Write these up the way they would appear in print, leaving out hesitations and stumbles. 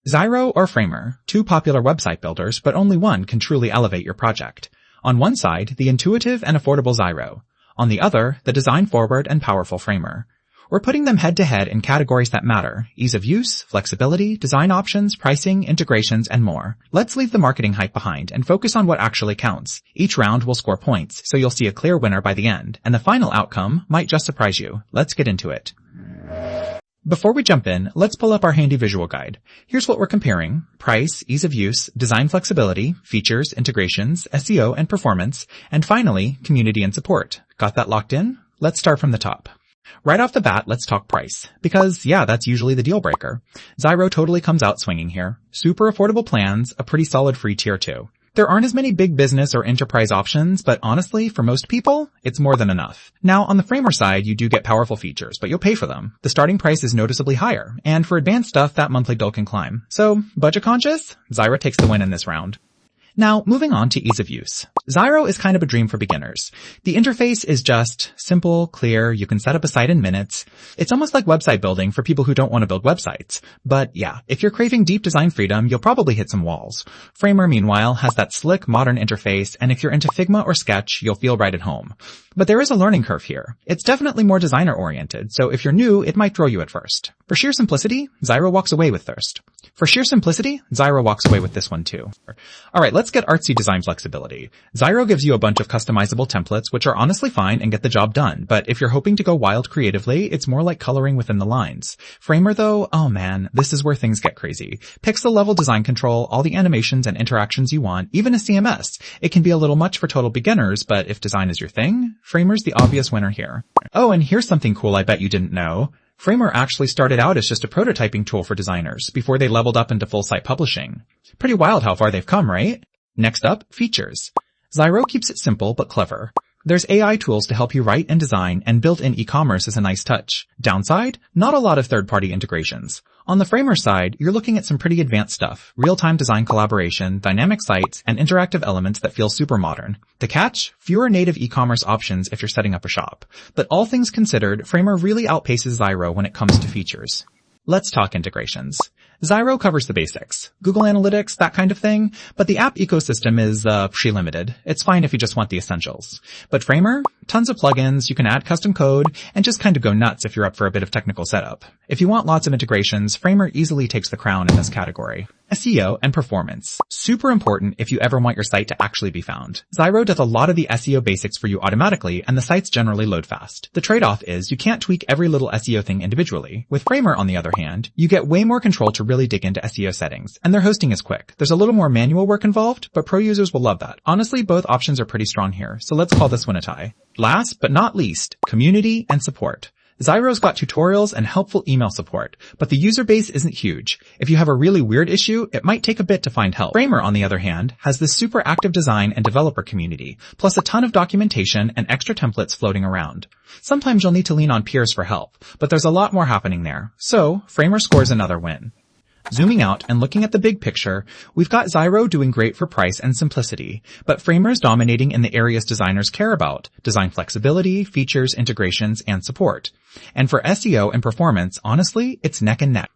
Zyro or Framer, two popular website builders, but only one can truly elevate your project. On one side, the intuitive and affordable Zyro. On the other, the design-forward and powerful Framer. We're putting them head-to-head in categories that matter: ease of use, flexibility, design options, pricing, integrations, and more. Let's leave the marketing hype behind and focus on what actually counts. Each round will score points, so you'll see a clear winner by the end, and the final outcome might just surprise you. Let's get into it. Before we jump in, let's pull up our handy visual guide. Here's what we're comparing: price, ease of use, design flexibility, features, integrations, SEO and performance, and finally, community and support. Got that locked in? Let's start from the top. Right off the bat, let's talk price. Because, yeah, that's usually the deal breaker. Zyro totally comes out swinging here. Super affordable plans, a pretty solid free tier too. There aren't as many big business or enterprise options, but honestly, for most people, it's more than enough. Now, on the Framer side, you do get powerful features, but you'll pay for them. The starting price is noticeably higher, and for advanced stuff, that monthly bill can climb. So, budget conscious? Zyro takes the win in this round. Now, moving on to ease of use. Zyro is kind of a dream for beginners. The interface is just simple, clear, you can set up a site in minutes. It's almost like website building for people who don't want to build websites. But yeah, if you're craving deep design freedom, you'll probably hit some walls. Framer, meanwhile, has that slick, modern interface, and if you're into Figma or Sketch, you'll feel right at home. But there is a learning curve here. It's definitely more designer-oriented, so if you're new, it might throw you at first. For sheer simplicity, Zyro walks away with this one too. Alright, let's get artsy design flexibility. Zyro gives you a bunch of customizable templates, which are honestly fine and get the job done, but if you're hoping to go wild creatively, it's more like coloring within the lines. Framer though, oh man, this is where things get crazy. Pixel-level design control, all the animations and interactions you want, even a CMS. It can be a little much for total beginners, but if design is your thing, Framer's the obvious winner here. Oh, and here's something cool I bet you didn't know. Framer actually started out as just a prototyping tool for designers before they leveled up into full-site publishing. Pretty wild how far they've come, right? Next up, features. Zyro keeps it simple but clever. There's AI tools to help you write and design, and built-in e-commerce is a nice touch. Downside? Not a lot of third-party integrations. On the Framer side, you're looking at some pretty advanced stuff: real-time design collaboration, dynamic sites, and interactive elements that feel super modern. The catch? Fewer native e-commerce options if you're setting up a shop. But all things considered, Framer really outpaces Zyro when it comes to features. Let's talk integrations. Zyro covers the basics. Google Analytics, that kind of thing, but the app ecosystem is, pretty limited. It's fine if you just want the essentials. But Framer? Tons of plugins, you can add custom code, and just kind of go nuts if you're up for a bit of technical setup. If you want lots of integrations, Framer easily takes the crown in this category. SEO and performance. Super important if you ever want your site to actually be found. Zyro does a lot of the SEO basics for you automatically, and the sites generally load fast. The trade-off is you can't tweak every little SEO thing individually. With Framer, on the other hand, you get way more control to really dig into SEO settings, and their hosting is quick. There's a little more manual work involved, but pro users will love that. Honestly, both options are pretty strong here, so let's call this one a tie. Last but not least, community and support. Zyro's got tutorials and helpful email support, but the user base isn't huge. If you have a really weird issue, it might take a bit to find help. Framer, on the other hand, has this super active design and developer community, plus a ton of documentation and extra templates floating around. Sometimes you'll need to lean on peers for help, but there's a lot more happening there. So, Framer scores another win. Zooming out and looking at the big picture, we've got Zyro doing great for price and simplicity, but Framer's dominating in the areas designers care about: design flexibility, features, integrations, and support. And for SEO and performance, honestly, it's neck and neck.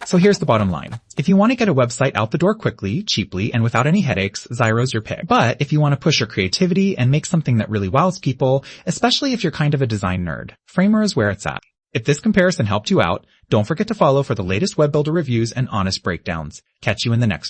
So here's the bottom line. If you want to get a website out the door quickly, cheaply, and without any headaches, Zyro's your pick. But if you want to push your creativity and make something that really wows people, especially if you're kind of a design nerd, Framer is where it's at. If this comparison helped you out, don't forget to follow for the latest web builder reviews and honest breakdowns. Catch you in the next one.